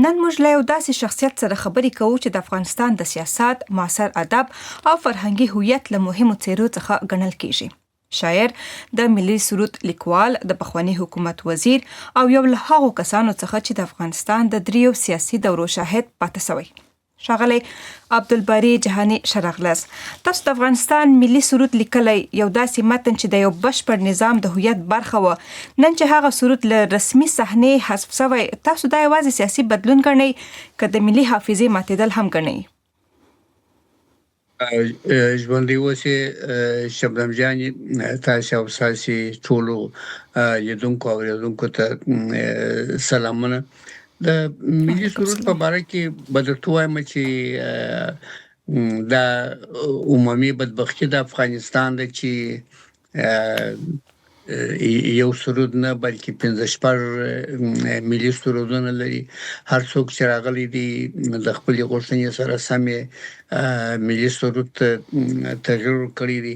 نن موږ له یو داسې شخصیت سره خبرې کوو چې د افغانستان د سیاست، معاصر ادب او فرهنګي هویت له مهمو څیرو څخه ګڼل کیږي. شاعر، د ملي سرود لیکوال، د پخواني حکومت وزیر او یو له هغو کسانو څخه چې د افغانستان د دریو سیاسي دورو شاهد پاتې سوی. ښاغلی عبدالباري جهاني شرغلس، تاسو د افغانستان ملي سرود لیکلی یو داسې متن چې د یو بشپړ نظام د هویت برخه و، نن چې هغه سرود له رسمي صحنې حذف سوی، تاسو دا یوازې سیاسي بدلون ګڼئ که د ملي حافظې ماتېدل هم ګڼئ؟ ژوندی اوسې شبنم جانې، تاسې او ستاسې ټولو لیدونکو او اورېدونکو ته سلامونه. د ملي سرود په باره کې به درته وایم چې دا عمومي بدبختي د افغانستان ده چې یو سرود نه بلکې 15 ملي سرودونه لري. هر څوک چې راغلي دي د خپل غوښتنې سره سمې ملي سرود ته تغیر کړی دي.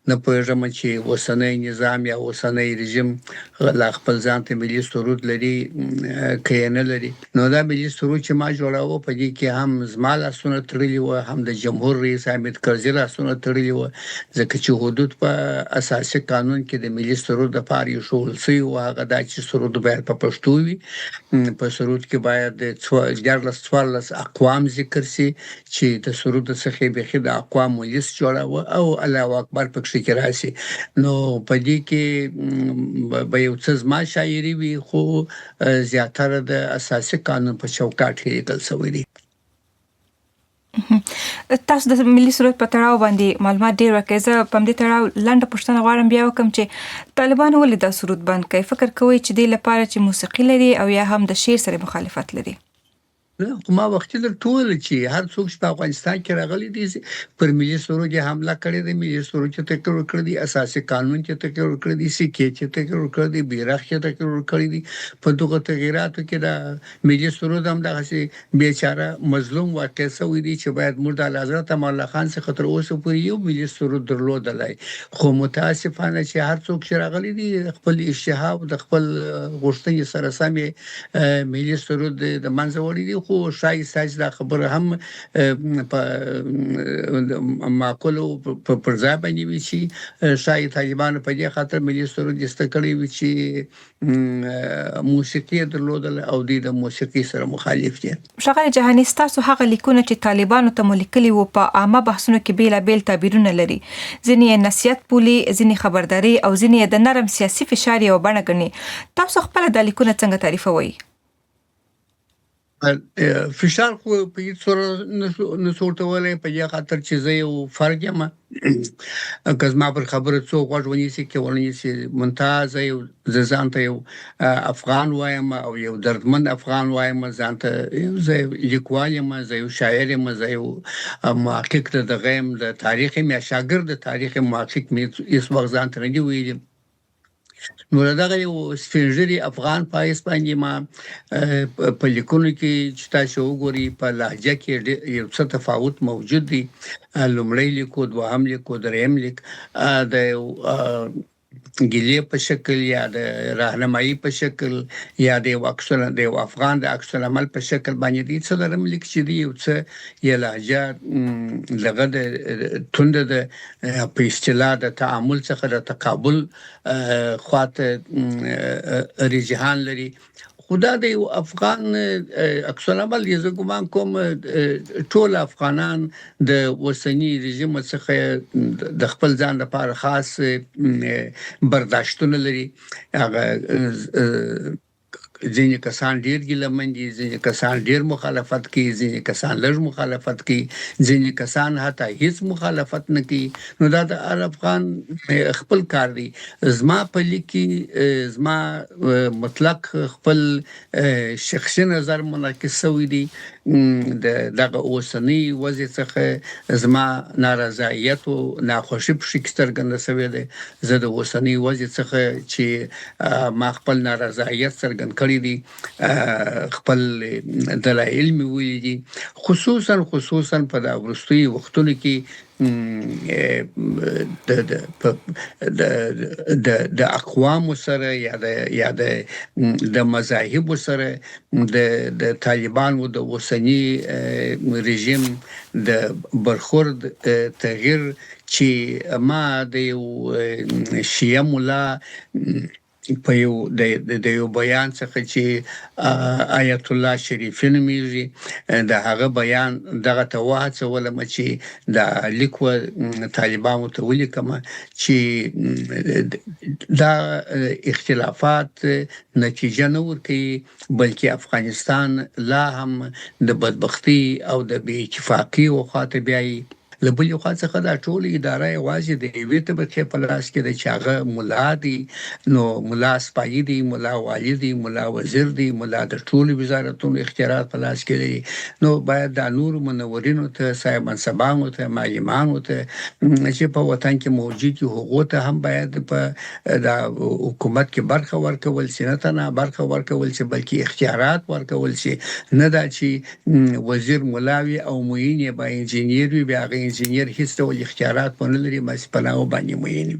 نه پوهېږم چې اوسنی نظام یا اوسنی رژیم لا خپل ځان ته ملي سرود لري که یې نه لري. نو دا ملي سرود چې ما جوړاوه په دې کې هم زما لاسونه تړلي وو، هم د جمهور رئیس حامد کرزي لاسونه تړلي وو، ځکه چې حدود په اساسي قانون کې د ملي سرود لپاره ایښودل شوي وو. هغه دا چې سرود باید په پښتو وي، په سرود کې باید 14 اقوام ذکر شي چې د سرود څخه بیخي د اقوامو لیست جوړاوه او الله اکبر پکې کې راشي. نو په دې کې به یو څه زما شاعري وي، خو زیاتره د اساسي قانون په چوکاټ کې لیکل شوی دی. تاسو د ملي سرود په تړاو باندې معلومات ډېر ورکړئ. زه په همدې تړاو لنډه پوښتنه غواړم بیا وکړم چې طالبان ولې دا سرود بند کوي؟ فکر کوئ چې دې لپاره چې موسیقي لري او یا هم د شعر سره مخالفت لري؟ خو ما وختي درته وویل چې هر څوک چې په افغانستان کې راغلي دي پر ملي سرود یې حمله کړې ده، ملي سرود چې تکرار کړی دی، اساسي قانون چې تکرار کړی دی، سکې چې تکرار کړی دی، بیرغ چې تکرار کړی دی. په دغه تغیراتو کې د ملي سرود هم دغسې بیچاره مظلوم واقع شوی دی چې باید موږ د حضرت امان الله خان څخه تر اوسه پورې یو ملي سرود درلودلی. خو متاسفانه چې هر څوک چې راغلي دي خپل اشتها او د خپل غوښتنې سره سمې ملي سرود د منځه وړي دي. خو شاید ستاسې دا خبره هم په معقولو پر ځای باندې وي چې شاید طالبانو په دې خاطر ملي سرود ایسته کړی وي چې موسیقي یې درلودله او دوی د موسیقي سره مخالف دي. ښاغلی جهاني، ستاسو هغه لیکونه چې طالبانو ته مو لیکلي وو په عامه بحثونو کې بېلابېل تعبیرونه لري. ځینې یې نصیحت بولي، ځینې خبرداري او ځینې یې د نرم سیاسي فشار یوه بڼه ګڼي. تاسو خپله دا لیکونه څنګه تعریفوئ؟ فشار خو په هیڅ صورت نشو ورتولی، په دې خاطر چې زه یو فرد یم. که زما پر خبره څوک غوږ ونیسي کې ونیسي، منتها زه ځان ته یو افغان وایم او یو دردمند افغان وایم. ځان ته زه لیکوال یم، زه یو شاعر یم، زه یو محقق د دغه یم، د تاریخ یم یا شاګرد د تاریخ محقق مې هیڅ وخت ځان ته نه دي ویلي. نو دغه یو سپین ږیري افغان په حیث باندې ما په لیکونو کې چې تاسو وګورئ په لهجه کې یو څه تفاوت موجود دی. لومړی لیکو، دوهم لیکو، دریم لیک د یو ګیلې په شکل یا د راهنمایي په شکل یا د یو افغان د عکس العمل په شکل باندې دی. څه لرم لیک چې دی یو څه یې لهجه دغه د تونده د په اصطلاح د تعامل څخه د تقابل خواته رجحان لري. خو دا د یو افغان عکس العمل دی. زه ګمان کوم ټول افغانان د اوسني رژیم څخه د خپل ځان لپاره خاص برداشتونه لري. هغه ځینې کسان ډیر ګیلمن دي، ځینې کسان ډیر مخالفت کوي، ځینې کسان لږ مخالفت کوي، ځینې کسان حتی هیڅ مخالفت نه کوي. نو دا د هر افغان خپل کار دی. زما په لیک کې زما مطلق خپل شخصي نظر منعکس شوی دی. دغه اوسنی وضع څخه زما نارضایت او ناخوښي په شکل څرګنده شوې ده. زه د اوسنی وضع څخه چې ما خپل نارضایت څرګند کړی کړی دي خپل دلایل مې ویلي دي خصوصا په دا ورستي وختونو کې د اقوام سره یا د مذاهب سره د طالبانو د وسنی رژیم د برخورد تغییر چې ما د یو شیعه مولا په یو د یو بیان څخه چې آیت الله شریفی نومیږي د هغه بیان دغه توهڅ ولم چې د لیکو طالبانو ته ولیکم چې دا اختلافات نتیجه نه ورکړي بلکې افغانستان لا هم د بدبختی او د بې اتفاقی او خاطر بیاي لبلې خو څخه دا ټول اداره واجب دی وی ته به په لاس کې د چاغه مولا دی نو مولا سپایي دی مولا والی دی مولا وزیر دی مولا د ټول وزارتونو اختیارات په لاس کې دی نو باید د نور منورینو ته صاحب منصبانو ته معلمانو ته چې په وطن کې موجود حقوق ته هم باید په د حکومت کې برخه ورکول شي نه تنه برخه ورکول شي بلکې اختیارات ورکول شي نه دا چې وزیر مولاوي او معین یا انجینیر وي بیا انجینیر هیڅ ډول اختیارات نه لري مې په ناو باندې مویني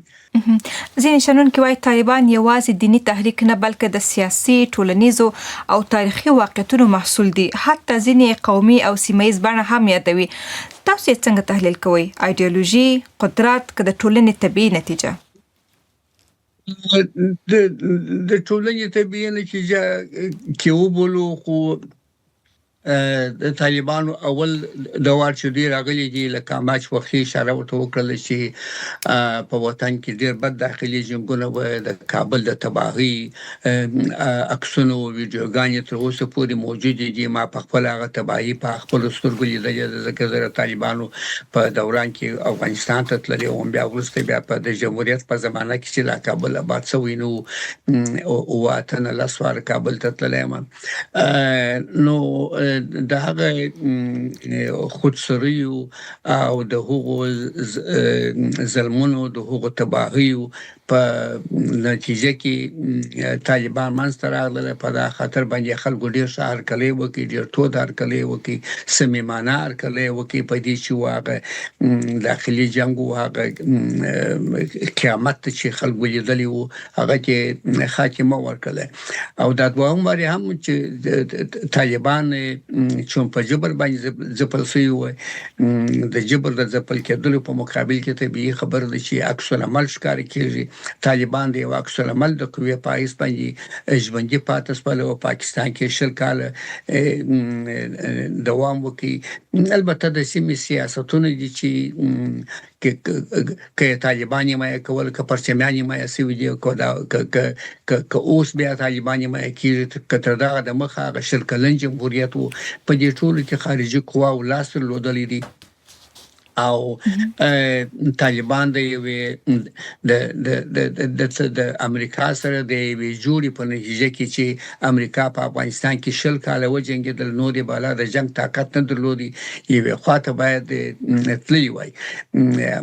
ځینې شنونکي وايي طالبان یوازې دینی تحریک نه بلکې د سیاسي ټولنیزو او تاریخي واقعیتونو محصول دي حتی ځینې قومي او سیمایي بڼه هم یادوي تاسو یې څنګه تحلیل کوئ ایدئولوژي قدرت که د ټولنې طبيعي نتیجه د ټولنې طبيعي نتیجه کې وبولو خو د طالبانو اول د وارچ دی راغلي دي لکه ماچ وختي اشاره وکړل چې په وطن کې ډېر بد داخلي جنگونه و د کابل د تباہي عکسونو ویډیوګانې تر اوسه پورې موجود دي ما په خپل هغه تباہي په خپل سترګو لیدل د ذکر طالبانو په دوران کې افغانستان ته تللي او بیا ورسته بیا په د جمهوریت په زمانه کې چې لا کابل آباد شوی نو او وطن له سوار کابل ته تللی نو د هغه خودسریو او د هغو ظلمونو د هغو تباہیو په نتیجه کې طالبان منځته راغله په دا خاطر باندې خلکو ډیر شهر کلی وکي ډیر تود هر کلی وکي سمیمانه هر کلی وکي په دې چې واغه داخلي جنگ او هغه قیامت چې خلکو لیدلی وو هغه کې خاتمه ورکړه او دا دوام لري هم چې طالبان چې په جبر باندې ځپل شوی و د جبر د ځپل کېدلو په مقابل کې طبيعي خبر ده چې عکس العمل ښکار کیږي طالبان د عکس العمل د قوی پایس باندې ژوندۍ پاتې سپل او پاکستان کې شل کال دوام وکي البته د سیمې سیاستونه دي چې کې طالبان یې کول ک پرچمیان یې سوي دي کو دا ک اوس بیا طالبان یې کې کتر دا د مخه غشل کلن جمهوریت په دې ټولو کې خارجي قوا او لاس لودلې دي او طالبان د امریکا سره د جوړې په نتیجه کې چې امریکا په افغانستان کې شل کال وجنګیدل نو د بالا د جنگ طاقت نه درلودي یو خاطر باید تللی وای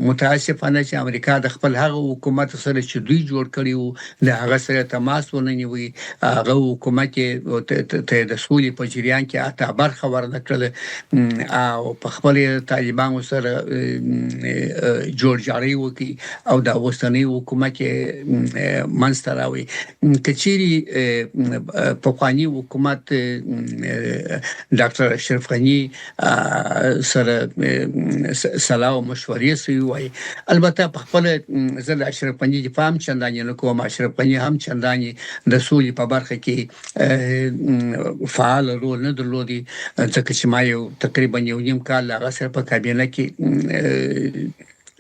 متاسفانه چې امریکا د خپل هغه حکومت سره چې دوی جوړ کړیو د هغه سره تماس ونیوي هغه حکومت ته د سولې په جریان کې اته برخه ورنکړل او په خپل طالبانو سره جوړجاړی وکي او د اوسنۍ حکومت منستراوي کچيري په قانوني حکومت ډاکټر اشرف غنی سره صلاح او مشورې سوي وای البته په خپل زل اشرف غنی د فهم چندانې نه کوم اشرف غنی هم چندانې د سولې په برخه کې فعال رول نه درلودي ځکه چې ما یو تقریبا یو نیم کال هغه سره په کابینه کې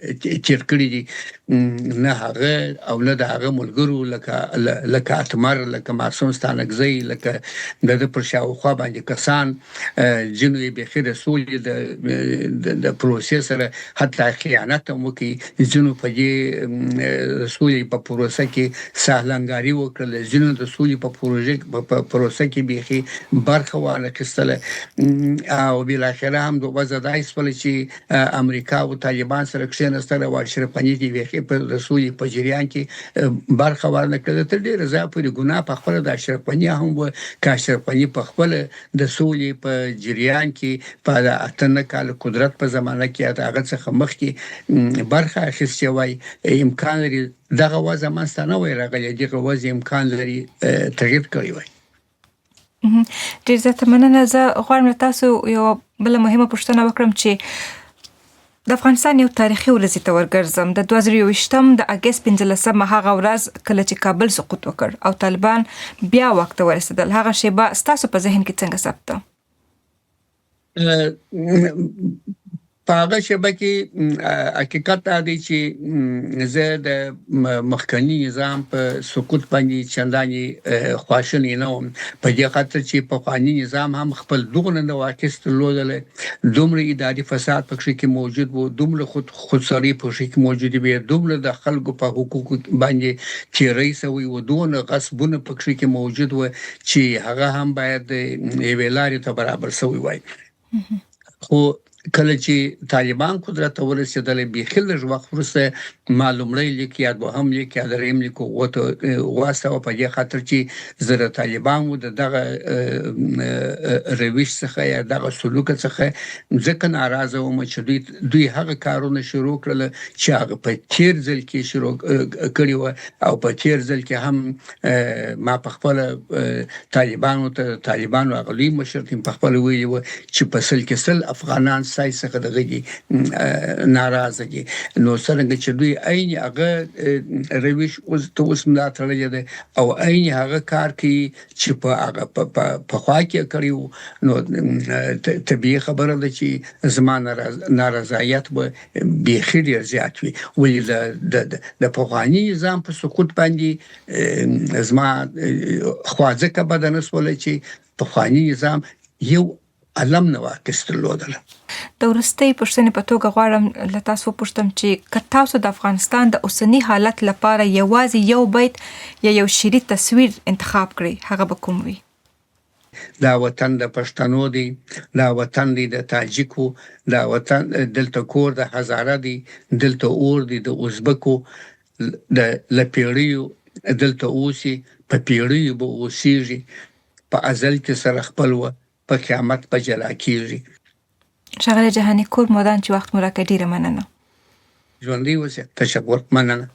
چیر کړی دي نه هغه او نه د هغه ملګرو لکه اتمر لکه معصوم ستانکزی لکه د پرشاوخوا باندې کسان جنوي بخیر سولې د پروسس سره حتی خیانت هم کوي جنو په دې سولې په پروسه کې سهلنګاری وکړل جنو د سولې په پروسه کې بيخي برخه واخیستل او بل اخره هم د وزدای سپل چې امریکا او طالبان سره کېناستل او اشرف غني دی ویخي په رسولي په جریان کې برخه ورنکړه. تر ډیره ځای پورې ګناه په خپل د اشرف غني هم و که اشرف غني په خپل د سولې په جریان کې په اتنه کال قدرت په زمانه کې هغه څخه مخکې برخه اخیستې وای امکان لري دغه وضع منځته نه وای راغلی دغه وضع امکان لري تغیر کړی وای. ډیر زیاته مننه. زه غواړم تاسو یو بل مهمه پوښتنه وکړم چې د افغانستان یو تاریخي ورځ ته ورګرځم. د 2023م د اگست 15 هغه ورځ کله چې کابل سقوط وکړ او طالبان بیا واک ته ورسېدل. هغه شیبه ستاسو په ذهن کې څنګه ثبت ده؟ په هغه شیبه کې حقیقت دا دی چې زه د مخکنی نظام په سقوط باندې چنداني خواشینی نه وم، په دې خاطر چې په قانوني نظام هم خپل دغه نه واکست لودل، دومره اداري فساد پکې کې موجود وو، دومره خودسری پکې کې موجود وي، دومره د خلکو په حقوقو باندې چې رئیسوي و دوه غصبونه پکې کې موجود و چې هغه هم باید ویلاري ته برابر شوی وای. خو کله چې طالبان قدرت ته ورسېدل بيخي لږ وخت وروسته معلومړی لیک یا دوهم لیک یا دریم لیک واسطه په دې خاطر چې زره طالبان و دغه روش څخه یا دغه سلوک څخه ځکه ناراضه و چې دوی هغه کارونه شروع کړل چې هغه په تیر ځل کې شروع کړی و او په تیر ځل کې هم ما په خپل طالبانو غلي مشرتین په خپل ویلي و چې په سل کې سل افغانان سای څخه دغه دي ناراضه دي. نو څنګه چې دوی عین هغه روش اوس ملا تړلې ده او عین هغه کار کوي چې په هغه په خوا کې کړیو، نو طبيعي خبره ده چې زمانه نارضایت به بيخي ډیر زیات وي. ولې د پخوانی نظام په سقوط باندې زما خواځه کا بدن سول چې پخوانی نظام یو علم نه واکستلودل. د ورستۍ پښتنې په توګه غواړم له تاسو پوښتم چې که تاسو د افغانستان د اوسنی حالت لپاره یوازې یو بیت یا یو شعري تصویر انتخاب کړئ، هغه به کوم وي؟ دا وطن د پښتنو دی، دا وطن دی د تاجکو، دا وطن دلته کور د هزاره دی، دلته اور دی د ازبکو، د لپیړیو دلته اوسي په پیړیو به اوسېږي، په ازل کې سره خپل و په قیامت په جلا کیږي. ښاغلی جهاني کور مودان چې وخت مو راکړی ډیره مننه. ژوندي اوسئ. تشکر. مننه.